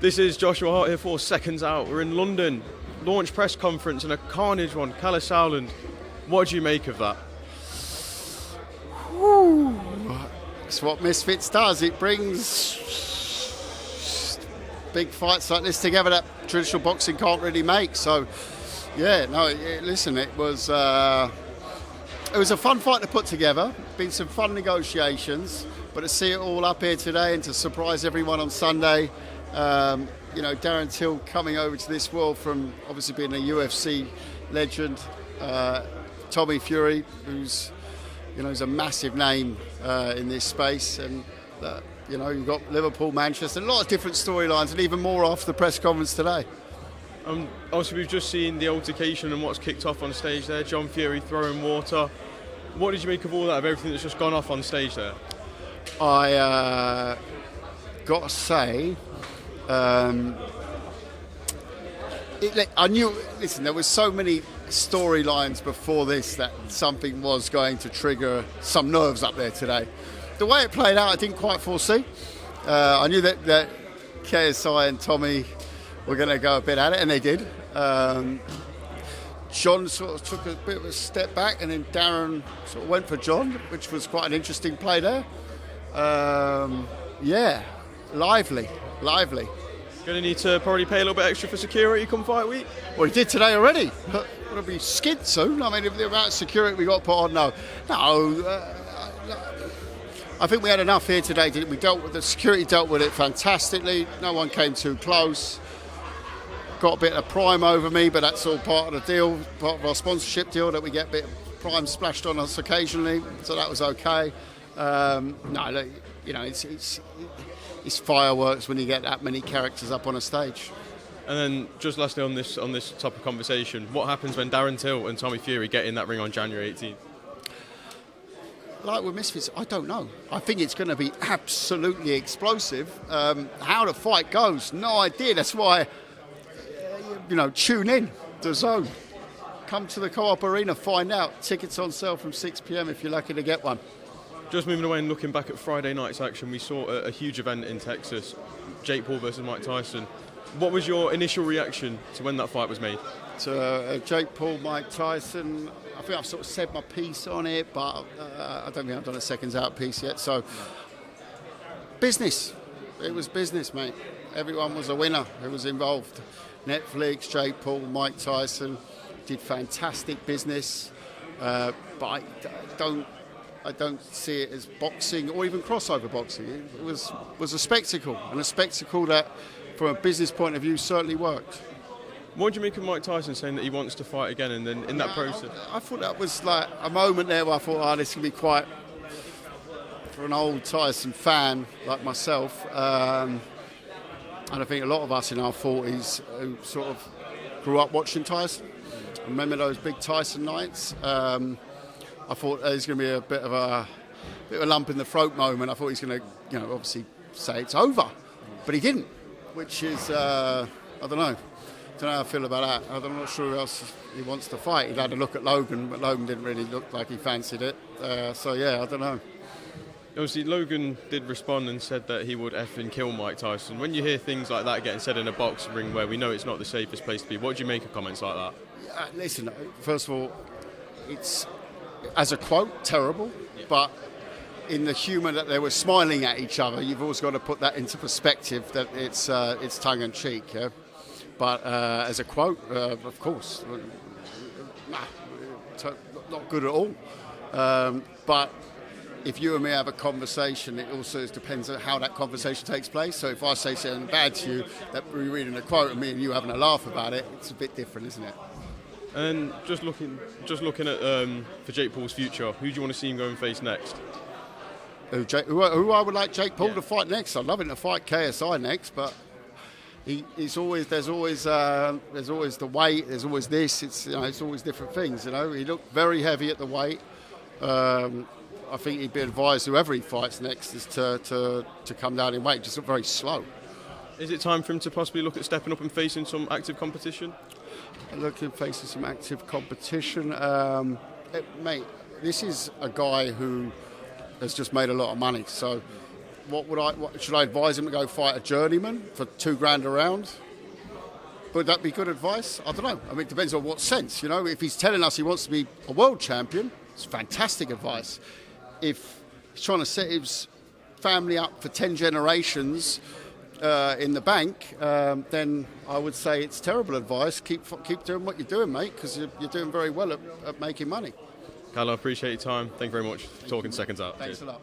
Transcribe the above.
This is Joshua Hart here for Seconds Out. We're in London, launch press conference and a carnage one. Kalle Sauerland, what do you make of that? Whew. It's what Misfits does. It brings big fights like this together that traditional boxing can't really make. So, yeah, no, listen, it was a fun fight to put together. Been some fun negotiations, but to see it all up here today and to surprise everyone on Sunday. Darren Till coming over to this world from obviously being a UFC legend. Tommy Fury, who's a massive name in this space, and you've got Liverpool, Manchester, a lot of different storylines, and even more after the press conference today. Also, we've just seen the altercation and what's kicked off on stage there. John Fury throwing water. What did you make of all that, of everything that's just gone off on stage there? I got to say, I knew. Listen, there was so many storylines before this that something was going to trigger some nerves up there today. The way it played out, I didn't quite foresee. I knew that KSI and Tommy were going to go a bit at it, and they did. John sort of took a bit of a step back, and then Darren sort of went for John, which was quite an interesting play there. Lively. Going to need to probably pay a little bit extra for security come fight week? Well, he did today already. It'll be skid soon. I mean, if the amount of security we got put on, no. I think we had enough here today. The security dealt with it fantastically. No one came too close. Got a bit of prime over me, but that's all part of the deal, part of our sponsorship deal, that we get a bit of prime splashed on us occasionally. So that was okay. It's fireworks when you get that many characters up on a stage. And then just lastly on this type of conversation, what happens when Darren Till and Tommy Fury get in that ring on January 18th? Like with Misfits, I don't know. I think it's going to be absolutely explosive. How the fight goes, no idea. That's why, tune in, The Zone. Come to the Co-op Arena, find out. Tickets on sale from 6 p.m. if you're lucky to get one. Just moving away and looking back at Friday night's action, we saw a huge event in Texas, Jake Paul versus Mike Tyson. What was your initial reaction to when that fight was made? So Jake Paul, Mike Tyson, I think I've sort of said my piece on it, but I don't think I've done a Seconds Out piece yet. So business. It was business, mate. Everyone was a winner who was involved. Netflix, Jake Paul, Mike Tyson did fantastic business, but I don't see it as boxing or even crossover boxing. It was a spectacle, and a spectacle that, from a business point of view, certainly worked. What do you make of Mike Tyson saying that he wants to fight again, and then in that process? I thought that was like a moment there where I thought, this can be quite, for an old Tyson fan like myself, and I think a lot of us in our 40s who sort of grew up watching Tyson, remember those big Tyson nights. I thought there's going to be a bit of a lump in the throat moment. I thought he's going to, obviously say it's over, but he didn't, which is, I don't know how I feel about that. I'm not sure who else he wants to fight. He'd had a look at Logan, but Logan didn't really look like he fancied it. I don't know. Obviously, Logan did respond and said that he would effing kill Mike Tyson. When you hear things like that getting said in a boxing ring where we know it's not the safest place to be, what do you make of comments like that? Listen, first of all, it's, as a quote, terrible, but in the humour that they were smiling at each other, you've always got to put that into perspective, that it's tongue-in-cheek, yeah? But as a quote, of course, not good at all. But if you and me have a conversation, it also depends on how that conversation takes place. So if I say something bad to you, that we're reading a quote and me and you having a laugh about it, it's a bit different, isn't it? And just looking at for Jake Paul's future, who do you want to see him go and face next? Who I would like Jake Paul to fight next? I'd love him to fight KSI next, but there's always the weight, there's always this. It's always different things. He looked very heavy at the weight. I think he'd be advised whoever he fights next is to come down in weight. Just look very slow. Is it time for him to possibly look at stepping up and facing some active competition? Facing some active competition. Mate, this is a guy who has just made a lot of money. So What should I advise him to go fight a journeyman for $2,000 a round? Would that be good advice? I don't know. I mean, it depends on what sense. You know, if he's telling us he wants to be a world champion, it's fantastic advice. If he's trying to set his family up for 10 generations in the bank, then I would say it's terrible advice. Keep doing what you're doing, mate, because you're doing very well at making money. Kalle, I appreciate your time. Thank you very much for talking Seconds Out. Thanks a lot.